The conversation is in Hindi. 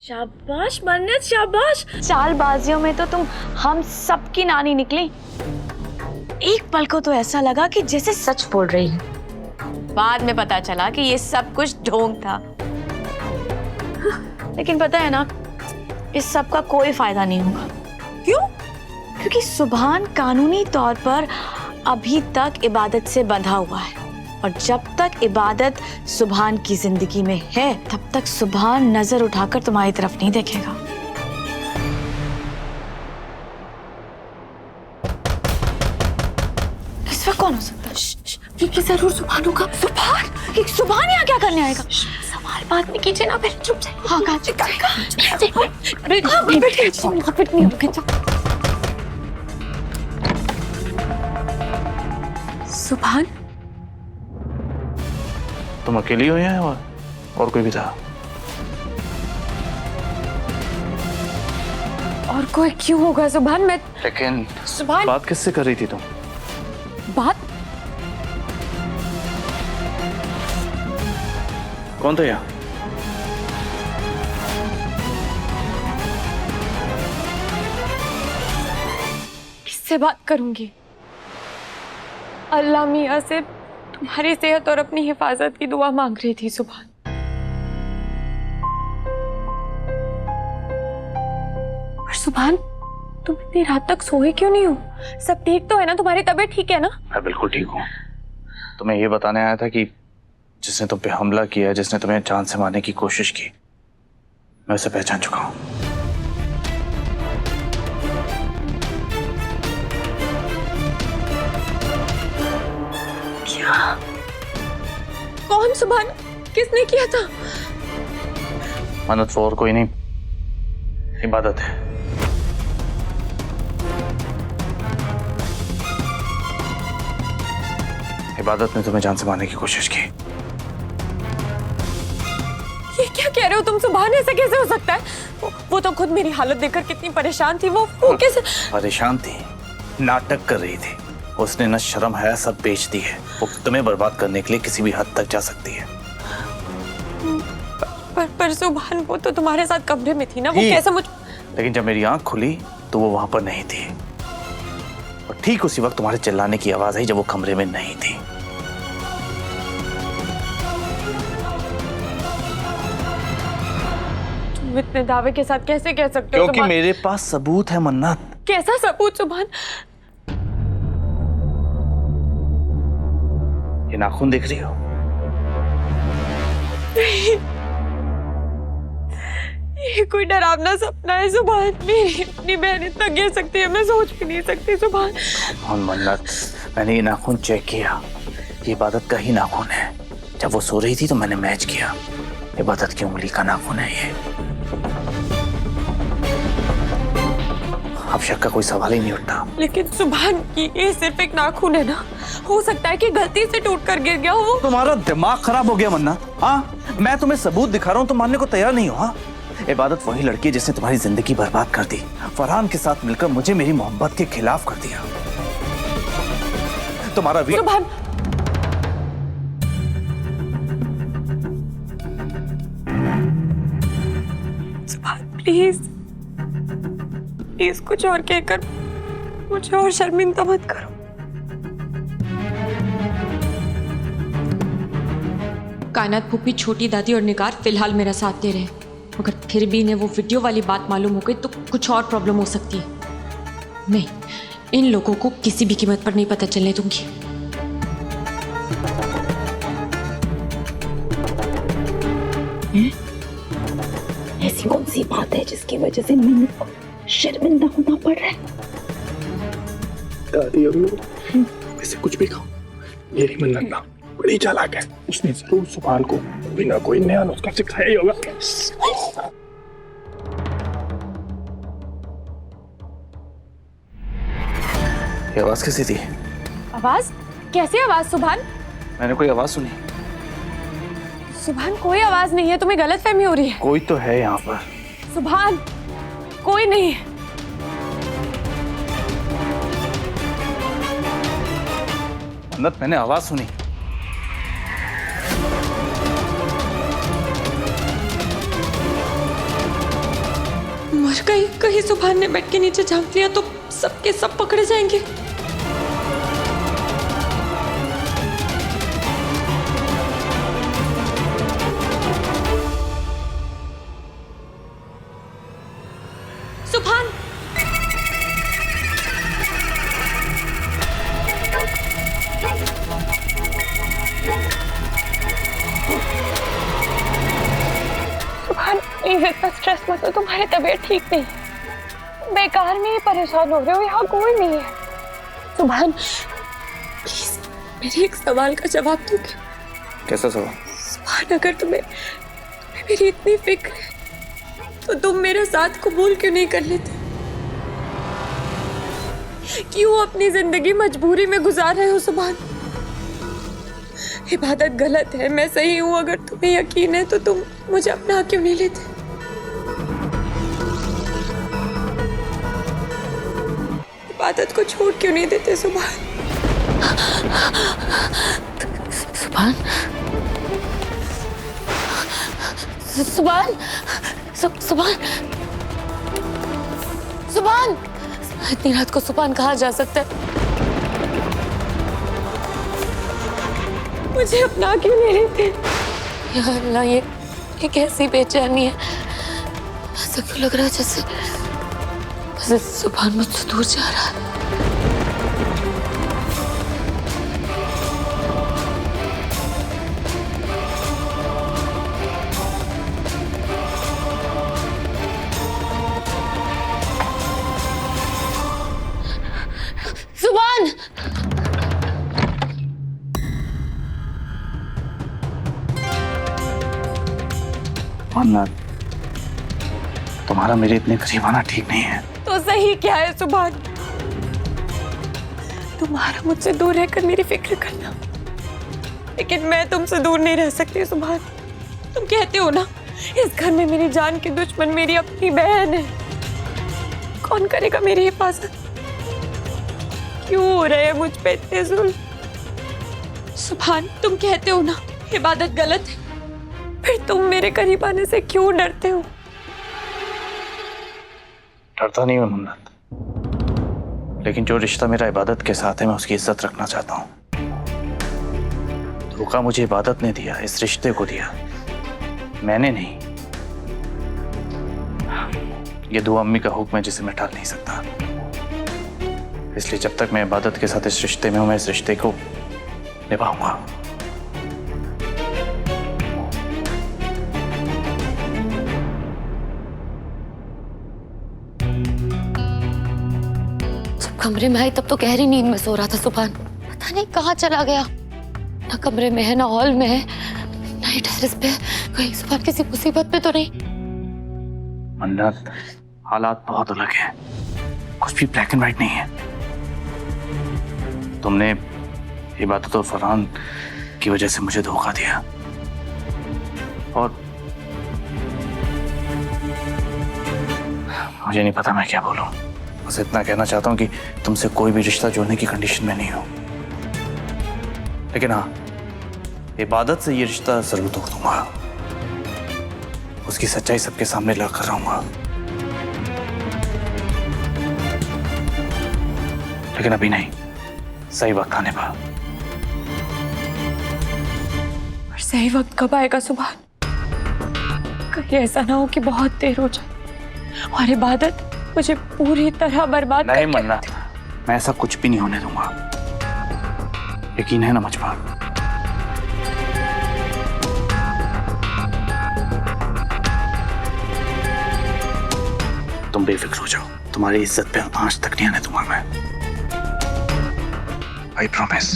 शाबाश मन्नत, शाबाश। चालबाजियों में तो तुम हम सबकी नानी निकली। एक पल को तो ऐसा लगा कि जैसे सच बोल रही है। बाद में पता चला कि ये सब कुछ ढोंग था। लेकिन पता है ना, इस सब का कोई फायदा नहीं होगा। क्यों? क्योंकि सुभान कानूनी तौर पर अभी तक इबादत से बंधा हुआ है, और जब तक इबादत सुभान की जिंदगी में है तब तक सुभान नजर उठाकर तुम्हारी तरफ नहीं देखेगा। इस वक्त कौन हो सकता है? ये जरूर सुभान होगा। सुभान? ये सुभान यहाँ क्या करने आएगा? सवाल बात में कीजिए ना, पहले चुप से। हाँ सुभान, तुम अकेली हो या और कोई भी था? और कोई क्यों होगा सुभान? मैं लेकिन सुभान, बात किससे कर रही थी तुम? बात कौन था यहाँ? किससे बात करूंगी? अल्लाह मियाँ से तुम्हारी सेहत और अपनी हिफाजत की दुआ मांग रही थी सुभान। और सुभान, तुम इतनी रात तक सोए क्यों नहीं हो? सब ठीक तो है ना? तुम्हारी तबीयत ठीक है ना? मैं बिल्कुल ठीक हूँ। तुम्हें ये बताने आया था कि जिसने तुम पे हमला किया, जिसने तुम्हें जान से मारने की कोशिश की, मैं उसे पहचान चुका हूँ। क्या? कौन सुभान? किसने किया था? मन्नत, वो और कोई नहीं, इबादत है। इबादत ने तुम्हें जान से मारने की कोशिश की। ये क्या कह रहे हो तुम सुभान? ऐसा कैसे हो सकता है? वो तो खुद मेरी हालत देखकर कितनी परेशान थी। वो कैसे? परेशान थी, नाटक कर रही थी। उसने न शर्म है सब बेच दी है। वो तुम्हें बर्बाद करने के लिए किसी भी हद तक जा सकती है। पर सुभान, वो तो तुम्हारे साथ कमरे में थी ना, वो कैसे मुझ... लेकिन जब मेरी आंख खुली तो वो वहां पर नहीं थी, और ठीक उसी वक्त तुम्हारे चिल्लाने की आवाज आई जब वो कमरे में नहीं थी। तुम इतने दावे के साथ कैसे कह सकते हो? क्योंकि मेरे पास सबूत है मन्नत। कैसा सबूत सुभान? ये नाखून देख रही हो? ये कोई डरावना सपना है सुभान। मेरी अपनी बहन इतना गिर सकती है, मैं सोच भी नहीं सकती सुभान। कौन मन्नत? मैंने ये नाखून चेक किया, ये इबादत का ही नाखून है। जब वो सो रही थी तो मैंने मैच किया, इबादत की उंगली का नाखून है ये। अब शक का कोई सवाल ही नहीं उठता। लेकिन सुभान, ये सिर्फ एक नाखून है ना? हो सकता है कि गलती से टूट कर गिर गया हो वो। तुम्हारा दिमाग खराब हो गया मन्नत। हाँ, मैं तुम्हें सबूत दिखा रहा हूँ, तुम मानने को तैयार नहीं हो। हाँ, इबादत वही लड़की है जिसने तुम्हारी जिंदगी बर्बाद कर दी। फरहान के साथ मिलकर मुझे मेरी मोहब्बत के खिलाफ कर दिया। तुम्हारा सुभान, सुभान प्लीज प्लीज कुछ और कहकर मुझे और शर्मिंदा मत करो। कायनात फूफी, छोटी दादी और निगार फिलहाल मेरा साथ दे रहे हैं, मगर फिर भी इन्हें वो वीडियो वाली बात मालूम हो गई तो कुछ और प्रॉब्लम हो सकती है। नहीं, इन लोगों को किसी भी कीमत पर नहीं पता चलने दूंगी। ऐसी कौन सी बात है जिसकी वजह से मन्नत को शर्मिंदा होना पड़ रहा है? दादी अम्मी, वैसे कुछ भी खाओ, मेरी मन्नत ना बड़ी चालाक है। उसने जरूर सुभान को कोई ना कोई नया नुस्खा सिखाया ही होगा। ये आवाज कैसी थी? आवाज? कैसी आवाज सुभान? मैंने कोई आवाज सुनी? सुभान, कोई आवाज नहीं है, तुम्हें गलतफहमी हो रही है। कोई तो है यहाँ पर। सुभान, कोई नहीं है। मन्नत, मैंने आवाज सुनी। और कहीं सुभान ने बेड के नीचे झांक लिया तो सबके सब पकड़े जाएंगे। सुभान, सुभान प्लीज इतना स्ट्रेस मत लो, तुम्हारी तबीयत ठीक नहीं है, बेकार में ही परेशान हो रहे हो, यहाँ कोई नहीं है। सुभान प्लीज मेरे एक सवाल का जवाब दोगे? कैसा सवाल? सुभान अगर तुम्हें मेरी इतनी फिक्र है तो तुम मेरा साथ कबूल क्यों नहीं कर लेते? क्यों अपनी जिंदगी मजबूरी में गुजार रहे हो सुभान? इबादत गलत है, मैं सही हूं, अगर तुम्हें यकीन है तो तुम मुझे अपना क्यों नहीं लेते? इबादत को छोड़ क्यों नहीं देते सुभान? सुभान, सुभान, सुभान, सुभान, इतनी रात को सुभान कहाँ जा सकता है? मुझे अपना क्यों नहीं लेते? या अल्लाह, ये कैसी बेचैनी है। ऐसा क्यों लग रहा है जैसे सुभान मुझसे दूर जा रहा है। सुभान, मन्ना, तुम्हारा मेरे इतने करीब आना ठीक नहीं है। तो सही क्या है सुभान? तुम्हारा मुझसे दूर रहकर मेरी फिक्र करना, लेकिन मैं तुमसे दूर नहीं रह सकती सुभान। तुम कहते हो ना इस घर में मेरी जान की दुश्मन मेरी अपनी बहन है, कौन करेगा मेरी हिफाजत? क्यों हो रहे हैं मुझ पे इतने जुल्म? सुभान तुम कहते हो ना इबादत गलत है, फिर तुम मेरे करीब आने से क्यों डरते हो? डरता नहीं हूँ मन्नत, लेकिन जो रिश्ता मेरा इबादत के साथ है मैं उसकी इज्जत रखना चाहता हूँ। धोखा मुझे इबादत ने दिया, इस रिश्ते को दिया, मैंने नहीं। ये दुआ अम्मी का हुक्म है जिसे मैं टाल नहीं सकता। इसलिए जब तक मैं इबादत के साथ इस रिश्ते में हूं, मैं इस रिश्ते को निभाऊंगा। जब कमरे में आई तब तो गहरी नींद में सो रहा था सुभान। पता नहीं कहाँ चला गया, ना कमरे में है ना हॉल में है ना ही टेरेस पे। कहीं सुभान किसी मुसीबत में तो नहीं? मन्नत, हालात बहुत अलग हैं, कुछ भी ब्लैक एंड व्हाइट नहीं है। तुमने इबादत और फरहान की वजह से मुझे धोखा दिया, और मुझे नहीं पता मैं क्या बोलूं। बस इतना कहना चाहता हूं कि तुमसे कोई भी रिश्ता जोड़ने की कंडीशन में नहीं हूं, लेकिन हाँ, इबादत से ये रिश्ता जरूर तोड़ दूंगा। उसकी सच्चाई सबके सामने लाकर रहूंगा, लेकिन अभी नहीं, सही वक्त आने पर। और सही वक्त कब आएगा सुभान? कहीं ऐसा ना हो कि बहुत देर हो जाए और इबादत मुझे पूरी तरह बर्बाद नहीं करके मन्नत, मैं ऐसा कुछ भी नहीं होने दूंगा, यकीन है ना मुझ पर? तुम बेफिक्र हो जाओ, तुम्हारी इज्जत पे आंच तक नहीं आने दूंगा मैं। I promise.